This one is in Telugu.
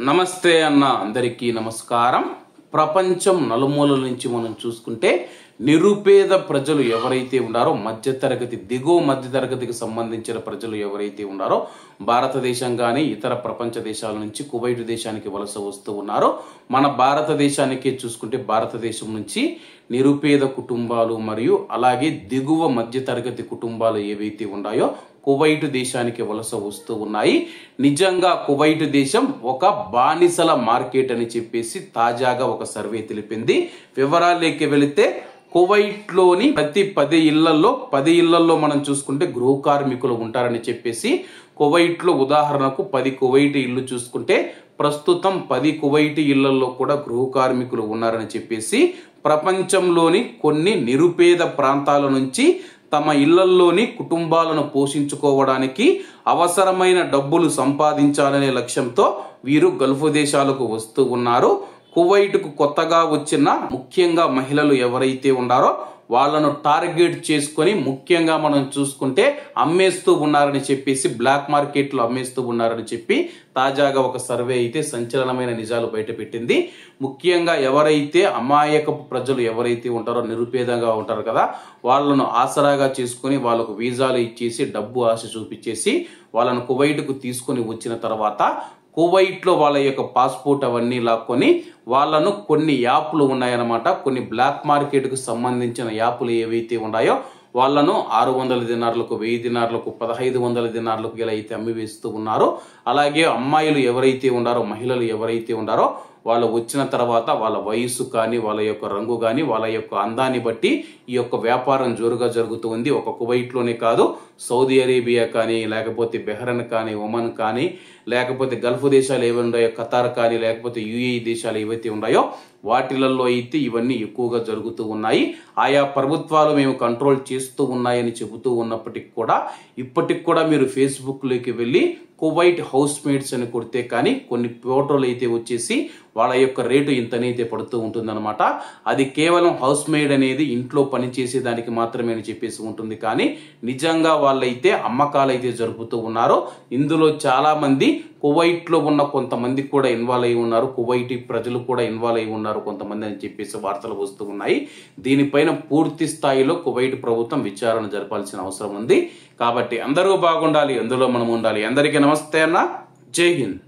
నమస్తే అన్న అందరికీ నమస్కారం. ప్రపంచం నలుమూలల నుంచి మనం చూసుకుంటే నిరుపేద ప్రజలు ఎవరైతే ఉన్నారో, మధ్యతరగతి దిగువ మధ్యతరగతికి సంబంధించిన ప్రజలు ఎవరైతే ఉన్నారో భారతదేశం కానీ ఇతర ప్రపంచ దేశాల నుంచి కువైట్ దేశానికి వలస వస్తూ ఉన్నారో, మన భారతదేశానికి చూసుకుంటే భారతదేశం నుంచి నిరుపేద కుటుంబాలు మరియు అలాగే దిగువ మధ్యతరగతి కుటుంబాలు ఏవైతే ఉన్నాయో కువైట్ దేశానికి వలస వస్తూ ఉన్నాయి. నిజంగా కువైట్ దేశం ఒక బానిసల మార్కెట్ అని చెప్పేసి తాజాగా ఒక సర్వే తెలిపింది. వివరాల్లోకి వెళితే కువైట్ లోని ప్రతి 10 ఇళ్లలో మనం చూసుకుంటే గృహ కార్మికులు ఉంటారని చెప్పేసి, కువైట్ లో ఉదాహరణకు 10 కువైట్ ఇళ్లు చూసుకుంటే ప్రస్తుతం 10 కువైట్ ఇళ్లలో కూడా గృహ కార్మికులు ఉన్నారని చెప్పేసి, ప్రపంచంలోని కొన్ని నిరుపేద ప్రాంతాల నుంచి తమ ఇళ్లలోని కుటుంబాలను పోషించుకోవడానికి అవసరమైన డబ్బులు సంపాదించాలనే లక్ష్యంతో వీరు గల్ఫ్ దేశాలకు వస్తూ ఉన్నారు. కువైట్కు కొత్తగా వచ్చిన ముఖ్యంగా మహిళలు ఎవరైతే ఉన్నారో వాళ్ళను టార్గెట్ చేసుకొని ముఖ్యంగా మనం చూసుకుంటే అమ్మేస్తూ ఉన్నారని చెప్పేసి, బ్లాక్ మార్కెట్ లో అమ్మేస్తూ ఉన్నారని చెప్పి తాజాగా ఒక సర్వే అయితే సంచలనమైన నిజాలు బయటపెట్టింది. ముఖ్యంగా ఎవరైతే అమాయకపు ప్రజలు ఎవరైతే ఉంటారో, నిరుపేదంగా ఉంటారు కదా, వాళ్ళను ఆసరాగా చేసుకుని వాళ్ళకు వీసాలు ఇచ్చేసి డబ్బు ఆశ చూపించేసి వాళ్ళను కువైట్కు తీసుకొని వచ్చిన తర్వాత కువైట్ లో వాళ్ళ యొక్క పాస్పోర్ట్ అవన్నీ లాక్కొని వాళ్ళను కొన్ని యాప్లు ఉన్నాయన్నమాట, కొన్ని బ్లాక్ మార్కెట్ కు సంబంధించిన యాప్లు ఏవైతే ఉన్నాయో వాళ్ళను 600 దినార్లకు, 1000 దినార్లకు, 1500 దినార్లకు ఇలా అయితే అమ్మి వేస్తూ ఉన్నారు. అలాగే అమ్మాయిలు ఎవరైతే ఉన్నారో, మహిళలు ఎవరైతే ఉన్నారో వాళ్ళు వచ్చిన తర్వాత వాళ్ళ వయసు కానీ, వాళ్ళ యొక్క రంగు కానీ, వాళ్ళ యొక్క అందాన్ని బట్టి ఈ యొక్క వ్యాపారం జోరుగా జరుగుతూ ఉంది. ఒక కువైట్ లోనే కాదు, సౌదీ అరేబియా కానీ, లేకపోతే బెహ్రెన్ కానీ, ఒమన్ కానీ, లేకపోతే గల్ఫ్ దేశాలు ఏవి ఉన్నాయో ఖతార్ కానీ, లేకపోతే యుఏఈ దేశాలు ఏవైతే ఉన్నాయో వాటిలలో అయితే ఇవన్నీ ఎక్కువగా జరుగుతూ ఉన్నాయి. ఆయా ప్రభుత్వాలు మేము కంట్రోల్ చేస్తూ ఉన్నాయని చెబుతూ ఉన్నప్పటికీ కూడా ఇప్పటికి కూడా మీరు ఫేస్బుక్ లోకి వెళ్ళి కువైట్ హౌస్ మేట్స్ అని కొడితే కానీ కొన్ని ఫోటోలు అయితే వచ్చేసి వాళ్ళ యొక్క రేటు ఇంతనైతే పడుతూ ఉంటుందన్నమాట. అది కేవలం హౌస్ మేడ్ అనేది ఇంట్లో పనిచేసే దానికి మాత్రమే అని చెప్పేసి ఉంటుంది, కానీ నిజంగా వాళ్ళైతే అమ్మకాలు అయితే జరుపుతూ ఉన్నారు. ఇందులో చాలా మంది కువైట్ లో ఉన్న కొంతమంది కూడా ఇన్వాల్వ్ అయి ఉన్నారు, కువైటీ ప్రజలు కూడా ఇన్వాల్వ్ అయి ఉన్నారు కొంతమంది అని చెప్పేసి వార్తలు వస్తూ ఉన్నాయి. దీనిపైన పూర్తి స్థాయిలో కువైట్ ప్రభుత్వం విచారణ జరపాల్సిన అవసరం ఉంది. కాబట్టి అందరూ బాగుండాలి, అందులో మనం ఉండాలి. అందరికీ నమస్తే అన్న, జై హింద్.